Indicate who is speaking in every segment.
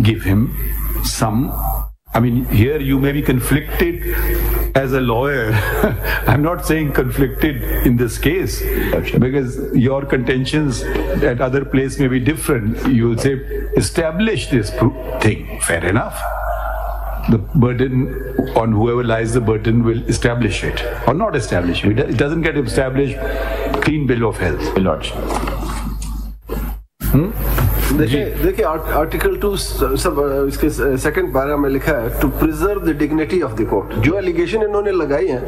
Speaker 1: give him some. I mean, here you may be conflicted as a lawyer. I'm not saying conflicted in this case, because your contentions at other place may be different. You will say, establish this thing. Fair enough. The burden on whoever lies the burden will establish it or not establish it. It doesn't get established. Clean bill of health.
Speaker 2: देखिए article 2 सब इसके second para में लिखा है to preserve the dignity of the court. जो allegation इन्होंने लगाई है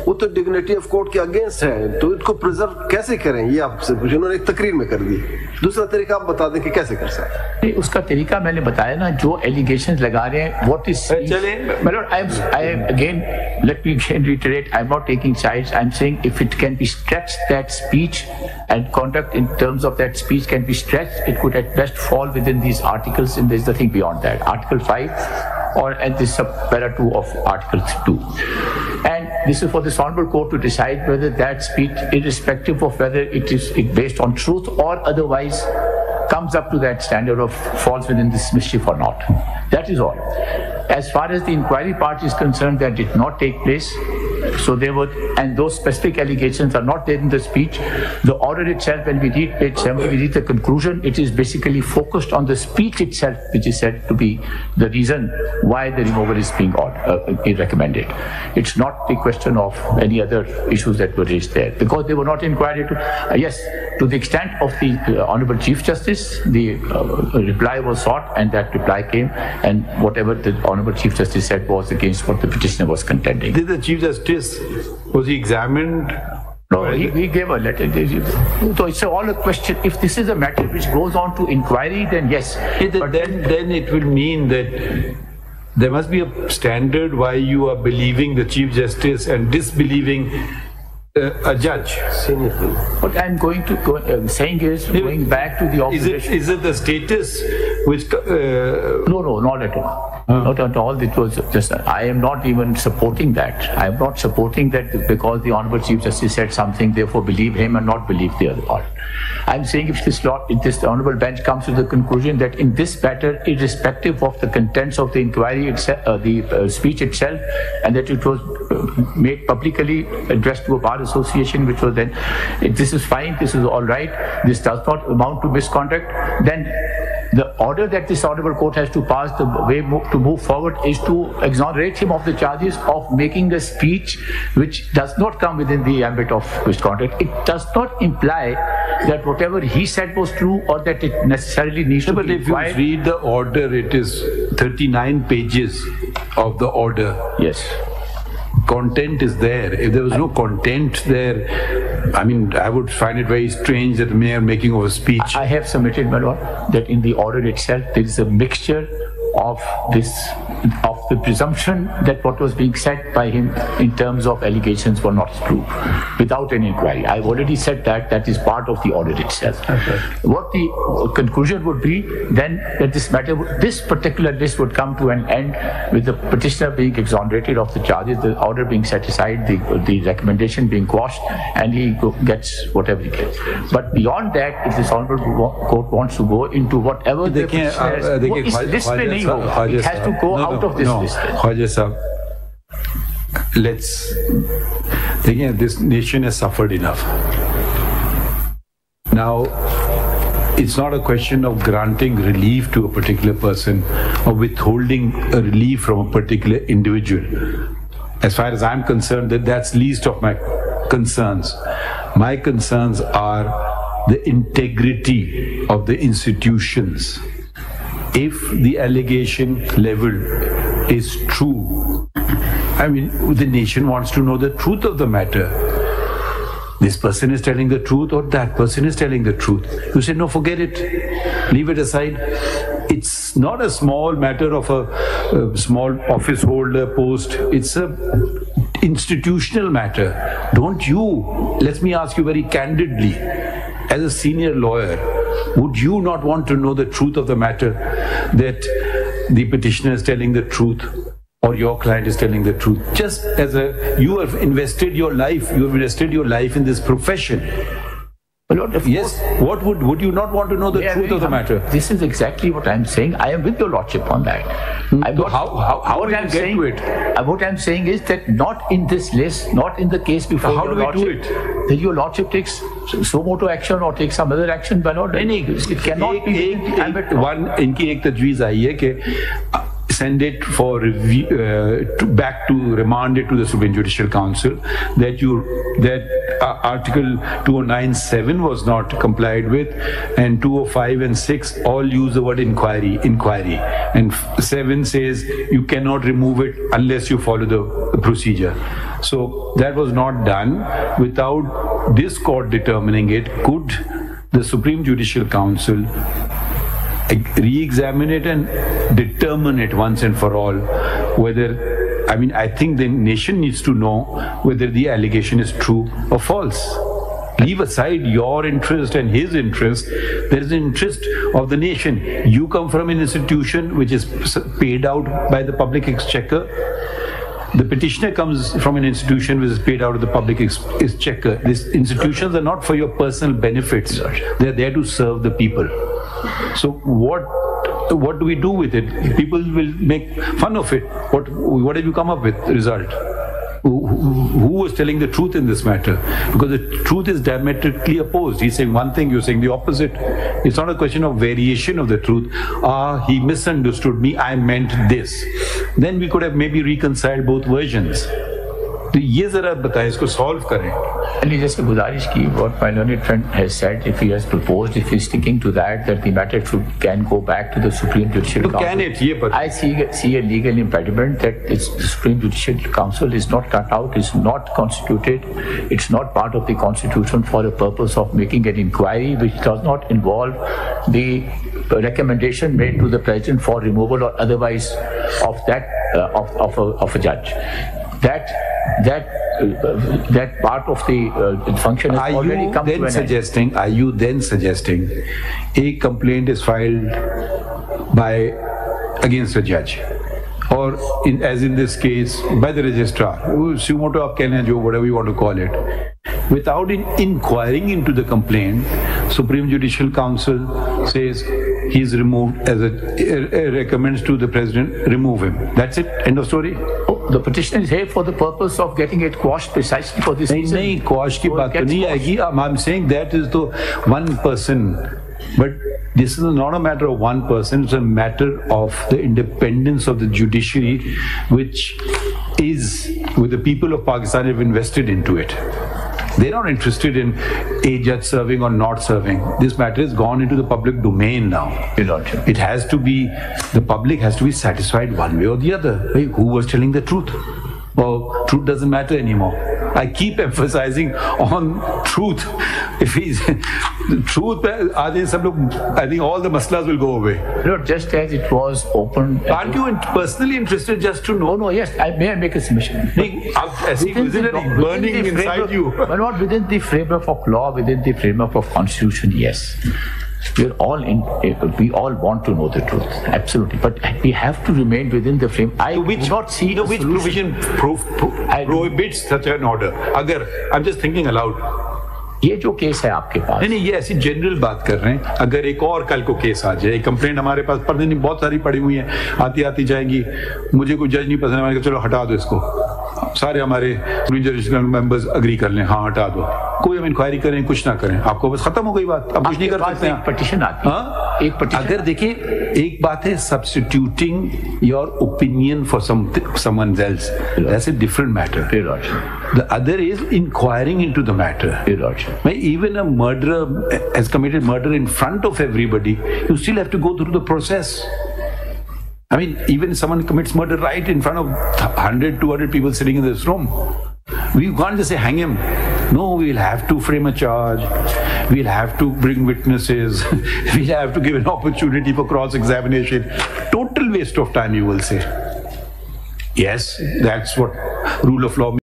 Speaker 2: वो तो डिग्निटी ऑफ कोर्ट के अगेंस्ट है, तो इसको प्रिजर्व कैसे करें ये आपसे पूछे। उन्होंने एक तकरीर में कर दी। दूसरा तरीका आप बता दें कि कैसे कर सकते हैं।
Speaker 3: उसका तरीका मैंने बताया ना, जो एलिगेशंस लगा रहे हैं what is I again let me रिटरेट, I am not taking sides, I am saying if it can be stretched that speech and conduct in terms of that speech can be stretched, it could at best fall within these articles, and there's nothing beyond that. Article 5 or at this para 2 of Article 2. And this is for this honorable court to decide whether that speech, irrespective of whether it is based on truth or otherwise, comes up to that standard of falls within this mischief or not. That is all. As far as the inquiry part is concerned, that did not take place. So there were, and those specific allegations are not there in the speech. The order itself, when we read page 7, we read the conclusion, it is basically focused on the speech itself, which is said to be the reason why the removal is being recommended. It's not the question of any other issues that were raised there, because they were not inquired into. Yes, to the extent of the Honorable Chief Justice, the reply was sought, and that reply came, and whatever the Honorable Chief Justice said was against what the petitioner was contending.
Speaker 1: Did the Chief Justice, was he examined?
Speaker 3: No, he gave a letter. So it's all a question. If this is a matter which goes on to inquiry, then yes.
Speaker 1: But then it will mean that there must be a standard why you are believing the Chief Justice and disbelieving a judge.
Speaker 3: What I'm going to saying is going back to the observation.
Speaker 1: Is it the status which?
Speaker 3: No, not at all. Not at all. It was just. I am not even supporting that. I am not supporting that because the Honorable Chief Justice said something. Therefore, believe him and not believe the other part. I'm saying if this Honorable Bench comes to the conclusion that in this matter, irrespective of the contents of the inquiry itself, the speech itself, and that it was made publicly addressed to a bar association, which was then, this is fine, this is all right, this does not amount to misconduct, then the order that this honorable court has to pass, the way to move forward, is to exonerate him of the charges of making a speech which does not come within the ambit of misconduct. It does not imply that whatever he said was true or that it necessarily needs to be.
Speaker 1: But if you read the order, it is 39 pages of the order.
Speaker 3: Yes.
Speaker 1: Content is there. If there was no content there, I mean, I would find it very strange that the mayor making of a speech.
Speaker 3: I have submitted, my lord, that in the order itself there is a mixture of the presumption that what was being said by him in terms of allegations were not true, without an inquiry. I've already said that is part of the order itself. Okay. What the conclusion would be then, that this particular list would come to an end with the petitioner being exonerated of the charges, the order being set aside, the recommendation being quashed, and he gets whatever he gets. But beyond that, if this honorable court wants to go into whatever the petitioner this may not go, it has to go out of this list.
Speaker 1: Khwaja Sahab, this nation has suffered enough. Now, it's not a question of granting relief to a particular person or withholding a relief from a particular individual. As far as I'm concerned, that's least of my concerns. My concerns are the integrity of the institutions. If the allegation level is true, I mean, the nation wants to know the truth of the matter. This person is telling the truth or that person is telling the truth. You say, no, forget it. Leave it aside. It's not a small matter of a small office holder post. It's a institutional matter. Don't you, let me ask you very candidly, as a senior lawyer, would you not want to know the truth of the matter, that the petitioner is telling the truth or your client is telling the truth? Just as you have invested your life in this profession. Yes, what would you not want to know the truth of the matter?
Speaker 3: This is exactly what I'm saying. I am with your lordship on that.
Speaker 1: How will you get to it?
Speaker 3: What I'm saying is that not in this list, not in the case before.
Speaker 1: How do we do it?
Speaker 3: Then your lordship takes suo motu action or takes some other action, but not any. It cannot be.
Speaker 1: One इनकी एक तजवीज़ आई है कि send it for review, back to remand it to the Supreme Judicial Council, that Article 209(7) was not complied with, and 205 and 6 all use the word inquiry, and 7 says you cannot remove it unless you follow the procedure. So that was not done. Without this court determining it, could the Supreme Judicial Council re-examine it and determine it once and for all whether, I think the nation needs to know whether the allegation is true or false. Leave aside your interest and his interest. There is an interest of the nation. You come from an institution which is paid out by the public exchequer. The petitioner comes from an institution which is paid out of the public exchequer. These institutions are not for your personal benefits. They are there to serve the people. So what do we do with it? People will make fun of it. What have you come up with? Result? Who was telling the truth in this matter? Because the truth is diametrically opposed. He's saying one thing, you're saying the opposite. It's not a question of variation of the truth. He misunderstood me, I meant this. Then we could have maybe reconciled both versions. तो ये जरा बताएं, इसको solve करें.
Speaker 3: जैसे गुजारिश की, what my learned friend has said, if he has proposed, if he is sticking to that the matter can go back to the Supreme Judicial Council.
Speaker 1: Can it? ये
Speaker 3: I see a legal impediment that the Supreme Judicial Council is not cut out, is not constituted, it's not part of the Constitution for the purpose of making an inquiry which does not involve the recommendation made to the President for removal or otherwise of that of a judge. That part of the function has already come to an end.
Speaker 1: Are you then suggesting a complaint is filed against a judge, or as in this case by the registrar, whatever you want to call it, without inquiring into the complaint, Supreme Judicial Council says he's removed, recommends to the President, remove him. That's it. End of story.
Speaker 3: The petition is here for the purpose of getting it quashed precisely for this reason.
Speaker 1: नहीं, quash की बात तो नहीं आएगी. I'm saying that is the one person. But this is not a matter of one person. It's a matter of the independence of the judiciary, which the people of Pakistan have invested into it. They're not interested in a judge serving or not serving. This matter has gone into the public domain now. It has to be, the public has to be satisfied one way or the other. Who was telling the truth? Well, truth doesn't matter anymore. I keep emphasizing on truth. If he's truth, I think all the maslas will go away.
Speaker 3: Just as it was open.
Speaker 1: Aren't you personally interested just to know?
Speaker 3: No, yes. May I make a submission?
Speaker 1: Burning inside you.
Speaker 3: But not within the framework of law, within the framework of Constitution, yes. We all want to know the truth, absolutely. But we have to remain within the frame. I do not see
Speaker 1: which provision prohibits such an order. I'm just thinking aloud.
Speaker 3: ये जो case है आपके पास
Speaker 1: नहीं, ये ऐसी general बात कर रहे हैं. अगर एक और कल को केस आ जाए, कंप्लेंट हमारे पास पढ़ने नहीं, बहुत सारी पड़ी हुई है, आती जाएंगी, मुझे कोई जज नहीं पसंद है, मैंने कहा चलो हटा दो इसको, सारे हमारे जुडिशल मेंबर्स अग्री कर लें, हाँ हटा दो, कोई हम इंक्वायरी करें, कुछ ना करें, आपको बस खत्म हो गई बात, अब कुछ नहीं कर सकते हैं.
Speaker 3: पिटीशन आती है, एक पिटीशन.
Speaker 1: अगर देखिए, एक बात है substituting your opinion for someone else, that's a different matter. The other is inquiring into the matter. Even a murderer has committed murder in front of everybody, you still have to go through the process. Even someone commits murder right in front of 100, 200 people sitting in this room, we can't just say hang him. No, we'll have to frame a charge, we'll have to bring witnesses, we'll have to give an opportunity for cross-examination. Total waste of time, you will say. Yes, that's what rule of law means.